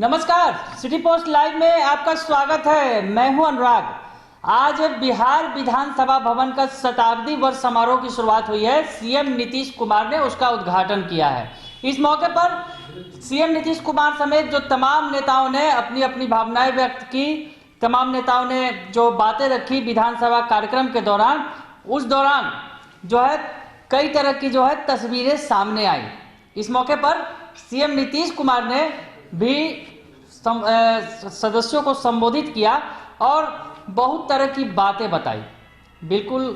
नमस्कार, city post live में आपका स्वागत है। मैं हूं अनुराग। आज बिहार विधानसभा भवन का शताब्दी वर्ष समारोह की शुरुआत हुई है। सीएम नीतीश कुमार ने उसका उद्घाटन किया है। इस मौके पर सीएम नीतीश कुमार समेत जो तमाम नेताओं ने अपनी अपनी भावनाएं व्यक्त की, तमाम नेताओं ने जो बातें रखी विधानसभा कार्यक्रम के दौरान, उस दौरान जो है कई तरह की जो है तस्वीरें सामने आई। इस मौके पर सीएम नीतीश कुमार ने भी सदस्यों को संबोधित किया और बहुत तरह की बातें बताई। बिल्कुल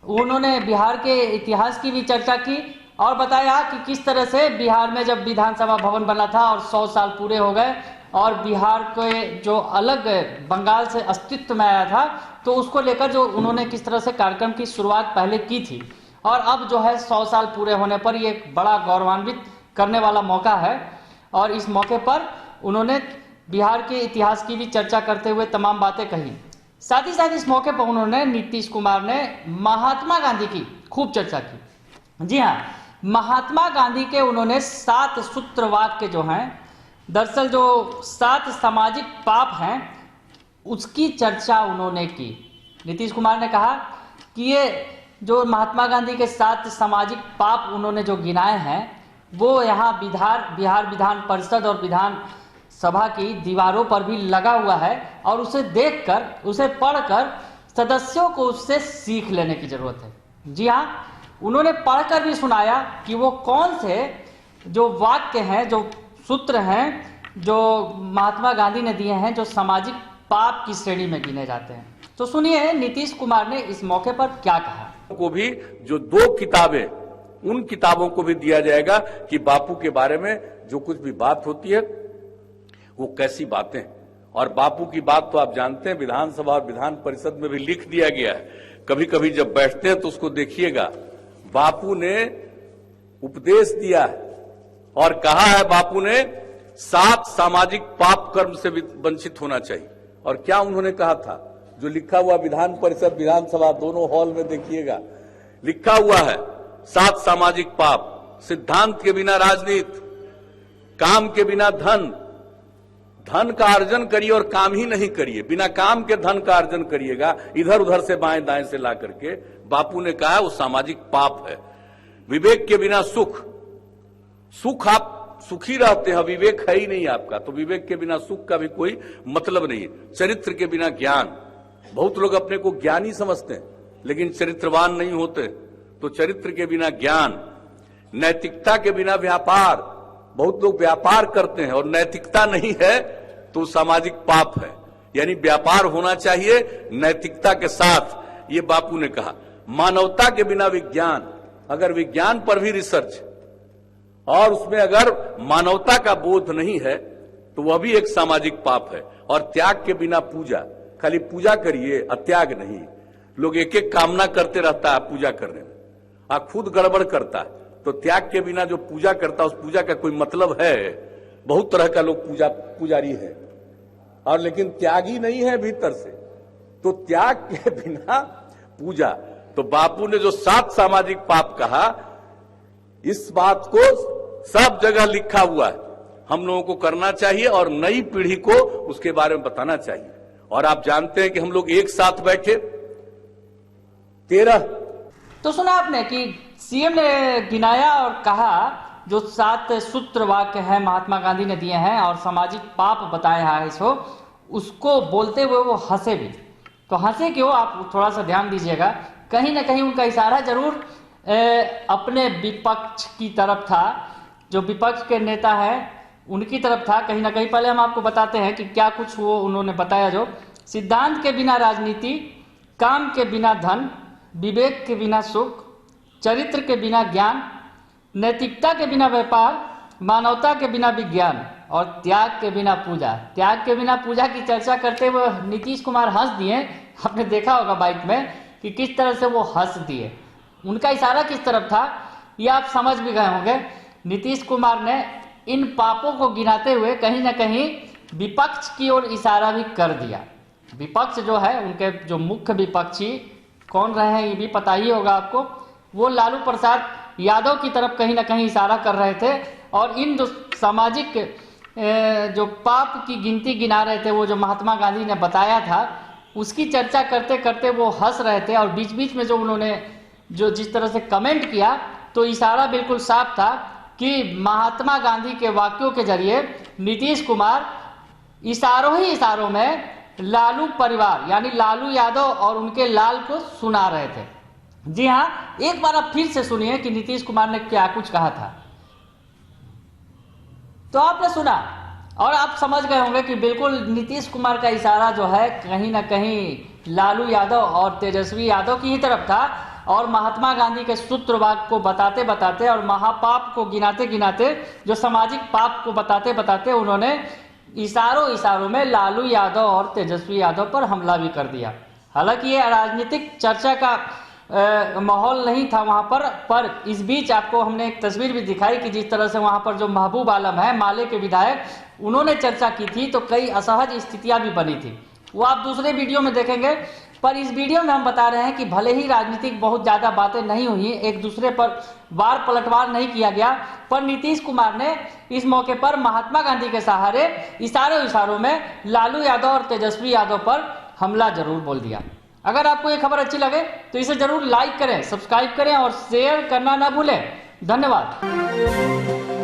उन्होंने बिहार के इतिहास की भी चर्चा की और बताया कि किस तरह से बिहार में जब विधानसभा भवन बना था और 100 साल पूरे हो गए और बिहार के जो अलग बंगाल से अस्तित्व में आया था, तो उसको लेकर जो उन्होंने किस तरह से कार्यक्रम की शुरुआत पहले की थी और अब जो है 100 साल पूरे होने पर ये एक बड़ा गौरवान्वित करने वाला मौका है। और इस मौके पर उन्होंने बिहार के इतिहास की भी चर्चा करते हुए तमाम बातें कही। साथ ही साथ इस मौके पर उन्होंने नीतीश कुमार ने महात्मा गांधी की खूब चर्चा की। जी हाँ, महात्मा गांधी के उन्होंने 7 सूत्र वाक्य जो हैं, दरअसल जो 7 सामाजिक पाप हैं, उसकी चर्चा उन्होंने की। नीतीश कुमार ने कहा कि ये जो महात्मा गांधी के 7 सामाजिक पाप उन्होंने जो गिनाए हैं, वो यहाँ बिहार विधान परिषद और विधान सभा की दीवारों पर भी लगा हुआ है और उसे देखकर, उसे पढ़कर सदस्यों को उससे सीख लेने की जरूरत है। जी हाँ, उन्होंने पढ़कर भी सुनाया कि वो कौन से जो वाक्य हैं, जो सूत्र हैं, जो महात्मा गांधी ने दिए हैं, जो सामाजिक पाप की श्रेणी में गिने जाते हैं। तो सुनिए नीतीश कुमार ने इस मौके पर क्या कहा। को भी जो 2 किताबें, उन किताबों को भी दिया जाएगा कि बापू के बारे में जो कुछ भी बात होती है वो कैसी बातें। और बापू की बात तो आप जानते हैं, विधानसभा और विधान परिषद में भी लिख दिया गया है। कभी कभी जब बैठते हैं तो उसको देखिएगा। बापू ने उपदेश दिया है और कहा है, बापू ने 7 सामाजिक पाप कर्म से वंचित होना चाहिए। और क्या उन्होंने कहा था, जो लिखा हुआ विधान परिषद विधानसभा दोनों हॉल में देखिएगा, लिखा हुआ है 7 सामाजिक पाप। सिद्धांत के बिना राजनीति, काम के बिना धन, धन का अर्जन करिए और काम ही नहीं करिए। बिना काम के धन का अर्जन करिएगा, इधर उधर से बाएं दाएं से ला करके, बापू ने कहा वो सामाजिक पाप है। विवेक के बिना सुख, सुख आप सुखी रहते हैं, विवेक है ही नहीं आपका, तो विवेक के बिना सुख का भी कोई मतलब नहीं है। चरित्र के बिना ज्ञान, बहुत लोग अपने को ज्ञानी समझते हैं लेकिन चरित्रवान नहीं होते। तो चरित्र के बिना ज्ञान, नैतिकता के बिना व्यापार, बहुत लोग व्यापार करते हैं और नैतिकता नहीं है तो सामाजिक पाप है। यानी व्यापार होना चाहिए नैतिकता के साथ, ये बापू ने कहा। मानवता के बिना विज्ञान, अगर विज्ञान पर भी रिसर्च और उसमें अगर मानवता का बोध नहीं है तो वह भी एक सामाजिक पाप है। और त्याग के बिना पूजा, खाली पूजा करिए अत्याग नहीं। लोग एक एक कामना करते रहता है पूजा करने में, खुद गड़बड़ करता है। तो त्याग के बिना जो पूजा करता है, उस पूजा का कोई मतलब है। बहुत तरह का लोग पुजारी है और लेकिन त्यागी नहीं है भीतर से, तो त्याग के बिना पूजा। तो बापू ने जो 7 सामाजिक पाप कहा, इस बात को सब जगह लिखा हुआ है, हम लोगों को करना चाहिए और नई पीढ़ी को उसके बारे में बताना चाहिए। और आप जानते हैं कि हम लोग एक साथ बैठे 13। तो सुना आपने कि सीएम ने गिनाया और कहा जो 7 सूत्र वाक्य हैं महात्मा गांधी ने दिए हैं और सामाजिक पाप बताया है इसको, उसको बोलते हुए वो हंसे भी। तो हंसे क्यों, आप थोड़ा सा ध्यान दीजिएगा। कहीं ना कहीं उनका इशारा जरूर अपने विपक्ष की तरफ था, जो विपक्ष के नेता हैं उनकी तरफ था कहीं ना कहीं। पहले हम आपको बताते हैं कि क्या कुछ वो उन्होंने बताया। जो सिद्धांत के बिना राजनीति, काम के बिना धन, विवेक के बिना सुख, चरित्र के बिना ज्ञान, नैतिकता के बिना व्यापार, मानवता के बिना विज्ञान और त्याग के बिना पूजा। त्याग के बिना पूजा की चर्चा करते हुए नीतीश कुमार हंस दिए। आपने देखा होगा बाइक में कि किस तरह से वो हंस दिए। उनका इशारा किस तरफ था ये आप समझ भी गए होंगे। नीतीश कुमार ने इन पापों को गिनाते हुए कहीं ना कहीं विपक्ष की ओर इशारा भी कर दिया। विपक्ष जो है, उनके जो मुख्य विपक्षी कौन रहे हैं ये भी पता ही होगा आपको, वो लालू प्रसाद यादव की तरफ कहीं ना कहीं इशारा कर रहे थे। और इन जो सामाजिक जो पाप की गिनती गिना रहे थे, वो जो महात्मा गांधी ने बताया था, उसकी चर्चा करते करते वो हंस रहे थे। और बीच बीच में जो उन्होंने जो जिस तरह से कमेंट किया, तो इशारा बिल्कुल साफ था कि महात्मा गांधी के वाक्यों के जरिए नीतीश कुमार इशारों ही इशारों में लालू परिवार यानी लालू यादव और उनके लाल को सुना रहे थे। जी हां, एक बार आप फिर से सुनिए कि नीतीश कुमार ने क्या कुछ कहा था। तो आपने सुना और आप समझ गए होंगे कि बिल्कुल नीतीश कुमार का इशारा जो है कहीं ना कहीं लालू यादव और तेजस्वी यादव की ही तरफ था। और महात्मा गांधी के सूत्रवाक्य को बताते बताते और महापाप को गिनाते गिनाते, जो सामाजिक पाप को बताते बताते, उन्होंने इशारों इशारों में लालू यादव और तेजस्वी यादव पर हमला भी कर दिया। हालांकि ये राजनीतिक चर्चा का माहौल नहीं था वहां पर इस बीच आपको हमने एक तस्वीर भी दिखाई कि जिस तरह से वहां पर जो महबूब आलम है, माले के विधायक, उन्होंने चर्चा की थी, तो कई असहज स्थितियां भी बनी थी। वो आप दूसरे वीडियो में देखेंगे। पर इस वीडियो में हम बता रहे हैं कि भले ही राजनीतिक बहुत ज्यादा बातें नहीं हुई, एक दूसरे पर वार पलटवार नहीं किया गया, पर नीतीश कुमार ने इस मौके पर महात्मा गांधी के सहारे इशारों इशारों में लालू यादव और तेजस्वी यादव पर हमला जरूर बोल दिया। अगर आपको ये खबर अच्छी लगे तो इसे जरूर लाइक करें, सब्सक्राइब करें और शेयर करना ना भूलें। धन्यवाद।